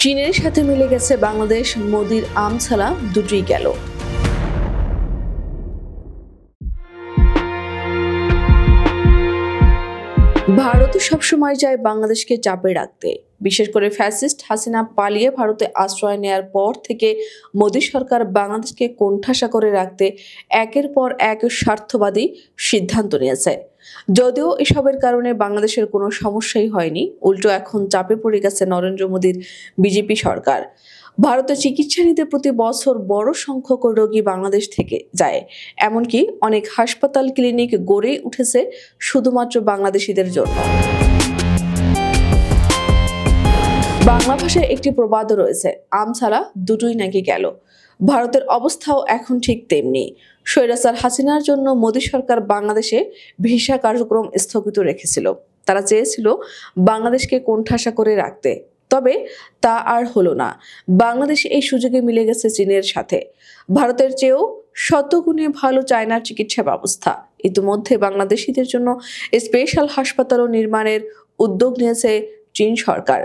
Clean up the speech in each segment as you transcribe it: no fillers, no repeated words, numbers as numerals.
চীনের সাথে মিলে গেছে বাংলাদেশ, মোদির আমছালা দুটোই গেল। ভারত সবসময় চায় বাংলাদেশকে চাপে রাখতে। বিশেষ করে ফ্যাসিস্ট হাসিনা পালিয়ে ভারতে আশ্রয় নেয়ার পর থেকে মোদী সরকার বাংলাদেশকে কোণঠাসা করে রাখতে একের পর এক স্বার্থবাদী সিদ্ধান্ত নিয়েছে। যদিও এসবের কারণে বাংলাদেশের কোনো সমস্যাই হয়নি, উল্টো এখন চাপে পড়ে গেছে নরেন্দ্র মোদীর বিজেপি সরকার। ভারতে চিকিৎসা নিতে প্রতি বছর বড় সংখ্যক রোগী বাংলাদেশ থেকে যায়, এমনকি অনেক হাসপাতাল ক্লিনিক গড়ে উঠেছে শুধুমাত্র বাংলাদেশিদের জন্য। বাংলা ভাষায় একটি প্রবাদ রয়েছে, আমছালা দুটোই নাকি গেল। ভারতের অবস্থাও এখন ঠিক তেমনি। স্বৈরাচার হাসিনার জন্য মোদী সরকার বাংলাদেশে ভিসা কার্যক্রম স্থগিত রেখেছিল। তারা চেয়েছিল বাংলাদেশকে কোণঠাসা করে রাখতে, তবে তা আর হলো না। বাংলাদেশ এই সুযোগে মিলে গেছে চীনের সাথে। ভারতের চেয়েও শতগুণে ভালো চায়নার চিকিৎসা ব্যবস্থা। ইতিমধ্যে বাংলাদেশিদের জন্য স্পেশাল হাসপাতাল নির্মাণের উদ্যোগ নিয়েছে চীন সরকার,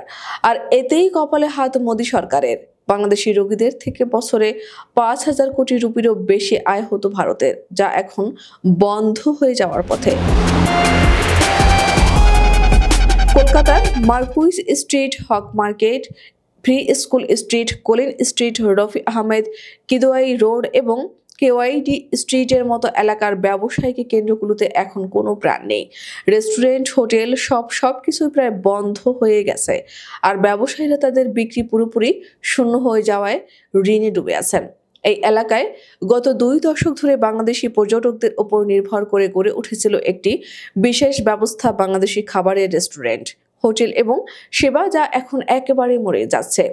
আর এতেই কপালে হাত মোদী সরকারের। বাংলাদেশি রোগীদের থেকে বছরে 5,000 কোটি রুপিরও বেশি আয় হতো ভারতের, যা এখন বন্ধ হয়ে যাওয়ার পথে। কলকাতার Marquis street, Hogg market, free school street, Collin street, Rafi Ahmed Kidwai road এবং কেওয়াইডি স্ট্রিটের মতো এলাকার ব্যবসায়িক কেন্দ্রগুলোতে এখন কোনো প্রাণ নেই। রেস্টুরেন্ট, হোটেল সবকিছুই প্রায় বন্ধ হয়ে গেছে, আর ব্যবসায়ীরা তাদের বিক্রি পুরোপুরি শূন্য হয়ে যাওয়ায় ঋণে ডুবে আছেন। এই এলাকায় গত 2 দশক ধরে বাংলাদেশি পর্যটকদের উপর নির্ভর করে গড়ে উঠেছিল একটি বিশেষ ব্যবস্থা, বাংলাদেশি খাবারের রেস্টুরেন্ট, হোটেল এবং সেবা, যা এখন একেবারে মরে যাচ্ছে।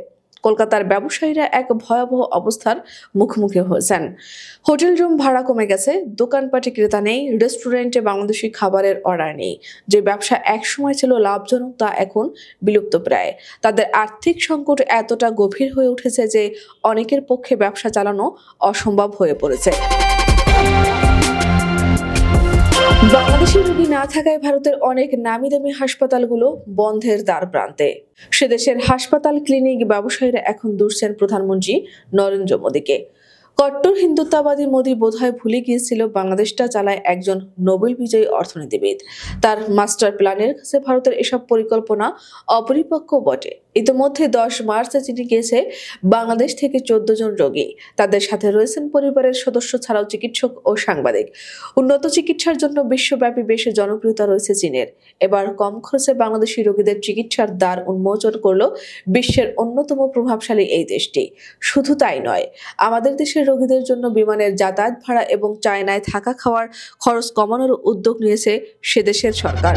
কলকাতার ব্যবসায়ীরা এক ভয়াবহ অবস্থার মুখোমুখি হয়েছেন। হোটেল রুম ভাড়া কমে গেছে, দোকানপাটে ক্রেতা নেই, রেস্টুরেন্টে বাংলাদেশি খাবারের অর্ডার নেই। যে ব্যবসা একসময় ছিল লাভজনক, তা এখন বিলুপ্ত প্রায়। তাদের আর্থিক সংকট এতটা গভীর হয়ে উঠেছে যে অনেকের পক্ষে ব্যবসা চালানো অসম্ভব হয়ে পড়েছে। বাংলাদেশি রোগী না থাকায় ভারতের অনেক নামি দামি হাসপাতালগুলো বন্ধের দ্বার প্রান্তে। সে দেশের হাসপাতাল, ক্লিনিক, ব্যবসায়ীরা এখন দুষছেন প্রধানমন্ত্রী নরেন্দ্র মোদীকে। কট্টর হিন্দুত্ববাদী মোদী বোধহয় ভুলে গিয়েছিল বাংলাদেশটা চালায় একজন নোবেল বিজয়ী অর্থনীতিবিদ। তার মাস্টার প্ল্যানের কাছে ভারতের এসব পরিকল্পনা অপরিপক্ক বটে। ইতিমধ্যে 10 মার্চে চিঠি গিয়েছে বাংলাদেশ থেকে 14 জন রোগী। তাদের সাথে রয়েছেন পরিবারের সদস্য ছাড়াও চিকিৎসক ও সাংবাদিক। উন্নত চিকিৎসার জন্য বিশ্বব্যাপী বেশ জনপ্রিয়তা রয়েছে চীনের। এবার কম খরচে বাংলাদেশি রোগীদের চিকিৎসার দ্বার উন্মোচন করল বিশ্বের অন্যতম প্রভাবশালী এই দেশটি। শুধু তাই নয়, আমাদের দেশের রোগীদের জন্য বিমানের যাতায়াত ভাড়া এবং চায়নায় থাকা খাওয়ার খরচ কমানোর উদ্যোগ নিয়েছে সে দেশের সরকার।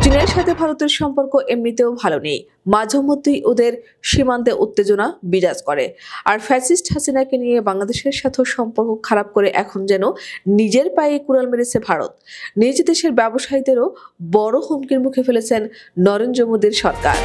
চীনের সাথে ভারতের সম্পর্ক এমনিতেও ভালো নেই। মাঝে মধ্যেই ওদের সীমান্তে উত্তেজনা বিরাজ করে, আর ফ্যাসিস্ট হাসিনাকে নিয়ে বাংলাদেশের সাথেও সম্পর্ক খারাপ করে এখন যেন নিজের পায়ে কুড়াল মেরেছে ভারত। নিজ দেশের ব্যবসায়ীদেরও বড় হুমকির মুখে ফেলেছেন নরেন্দ্র মোদীর সরকার।